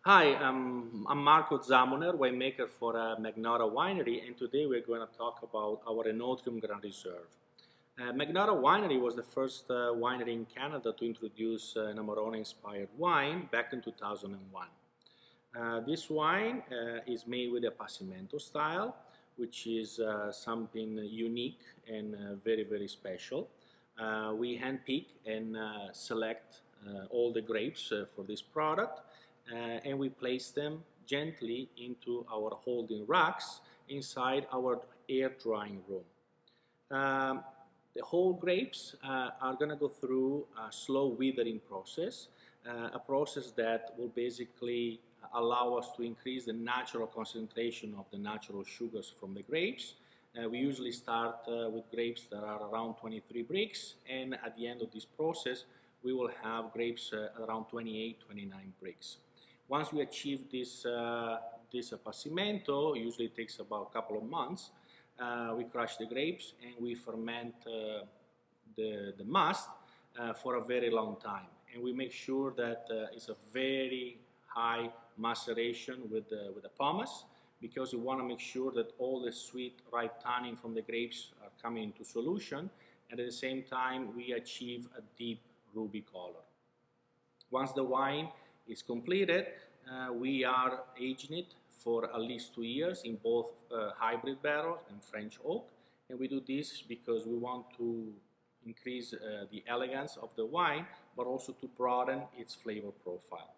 Hi, I'm Marco Zamoner, winemaker for Magnotta Winery, and today we're going to talk about our Enotrium Gran Riserva. Magnotta Winery was the first winery in Canada to introduce an Amarone-inspired wine back in 2001. This wine is made with a Passimento style, which is something unique and very special. We handpick and select all the grapes for this product, and we place them gently into our holding racks inside our air drying room. Um, the whole grapes are going to go through a slow withering process, a process that will basically allow us to increase the natural concentration of the natural sugars from the grapes. We usually start with grapes that are around 23 brix, and at the end of this process, we will have grapes around 28, 29 brix. Once we achieve this appassimento, usually it takes about a couple of months, we crush the grapes and we ferment the must for a very long time. And we make sure that it's a very high maceration with the pomace, because we want to make sure that all the sweet ripe tannin from the grapes are coming into solution, and at the same time we achieve a deep ruby color. Once the wine is completed, we are aging it for at least 2 years in both hybrid barrels and French oak. And we do this because we want to increase the elegance of the wine, but also to broaden its flavor profile.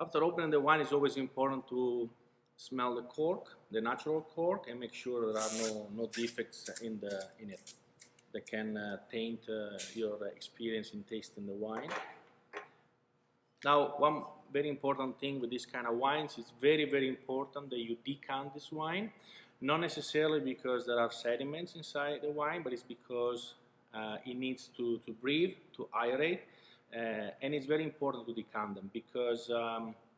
After opening the wine, it's always important to smell the cork, the natural cork, and make sure there are no defects in it that can taint your experience in tasting the wine. Now, one very important thing with this kind of wines, it's very important that you decant this wine, not necessarily because there are sediments inside the wine, but it's because it needs to breathe, to aerate, and it's very important to decant them, because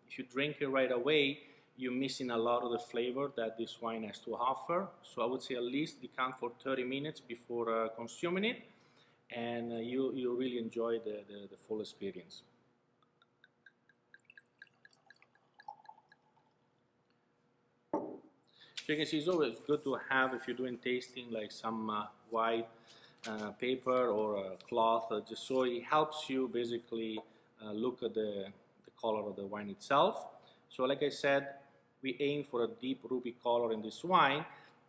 if you drink it right away, you're missing a lot of the flavor that this wine has to offer. So I would say at least decant for 30 minutes before consuming it, and you'll really enjoy the full experience. So you can see it's always good to have, if you're doing tasting, like some white paper or a cloth, just so it helps you basically look at the color of the wine itself. So like I said, we aim for a deep ruby color in this wine,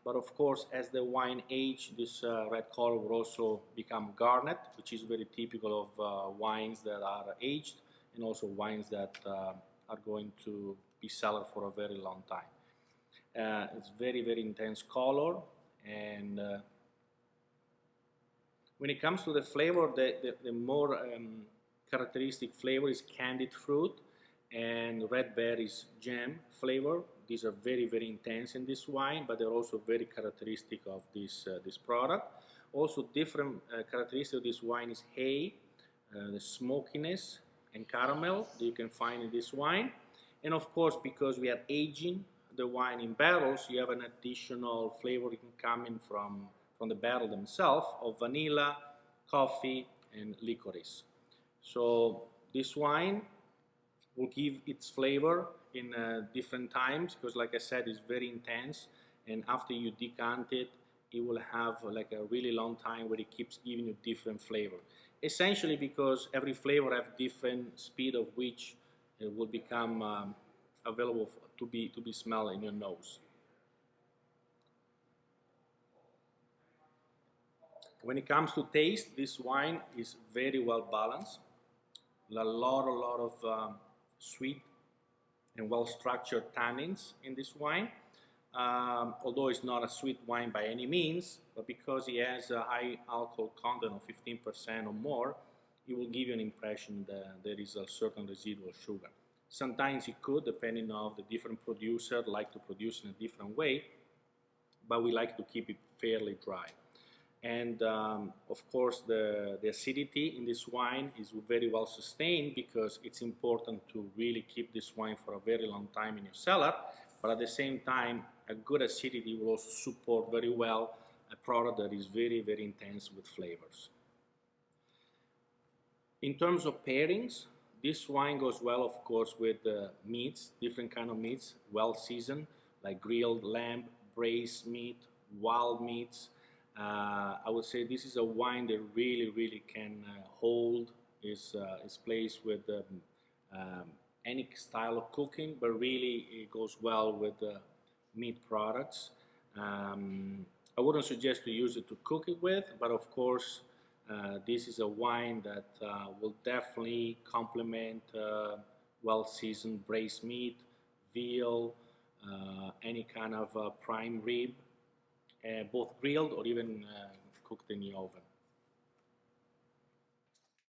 but of course as the wine ages, this red color will also become garnet, which is very typical of wines that are aged, and also wines that are going to be cellar for a very long time. It's very intense color, and when it comes to the flavor, the more characteristic flavor is candied fruit and red berries jam flavor. These are very intense in this wine, but they're also very characteristic of this product. Also different characteristic of this wine is hay, the smokiness and caramel that you can find in this wine. And of course, because we are aging the wine in barrels, you have an additional flavor coming from the barrel themselves of vanilla, coffee, and licorice. So this wine will give its flavor in different times, because like I said, it's very intense, and after you decant it, it will have like a really long time where it keeps giving you different flavor. Essentially because every flavor have different speed of which it will become available to be smelled in your nose. When it comes to taste, this wine is very well balanced. A lot of sweet and well-structured tannins in this wine. Although it's not a sweet wine by any means, but because it has a high alcohol content of 15% or more, it will give you an impression that there is a certain residual sugar. Sometimes it could, depending on the different producer, like to produce in a different way, but we like to keep it fairly dry. And of course the acidity in this wine is very well sustained, because it's important to really keep this wine for a very long time in your cellar, but at the same time a good acidity will also support very well a product that is very intense with flavors. In terms of pairings, this wine goes well, of course, with meats, different kind of meats, well seasoned, like grilled lamb, braised meat, wild meats. I would say this is a wine that really can hold its place with any style of cooking, but really it goes well with meat products. I wouldn't suggest to use it to cook it with, but of course, this is a wine that will definitely complement well-seasoned braised meat, veal, any kind of prime rib, both grilled or even cooked in the oven.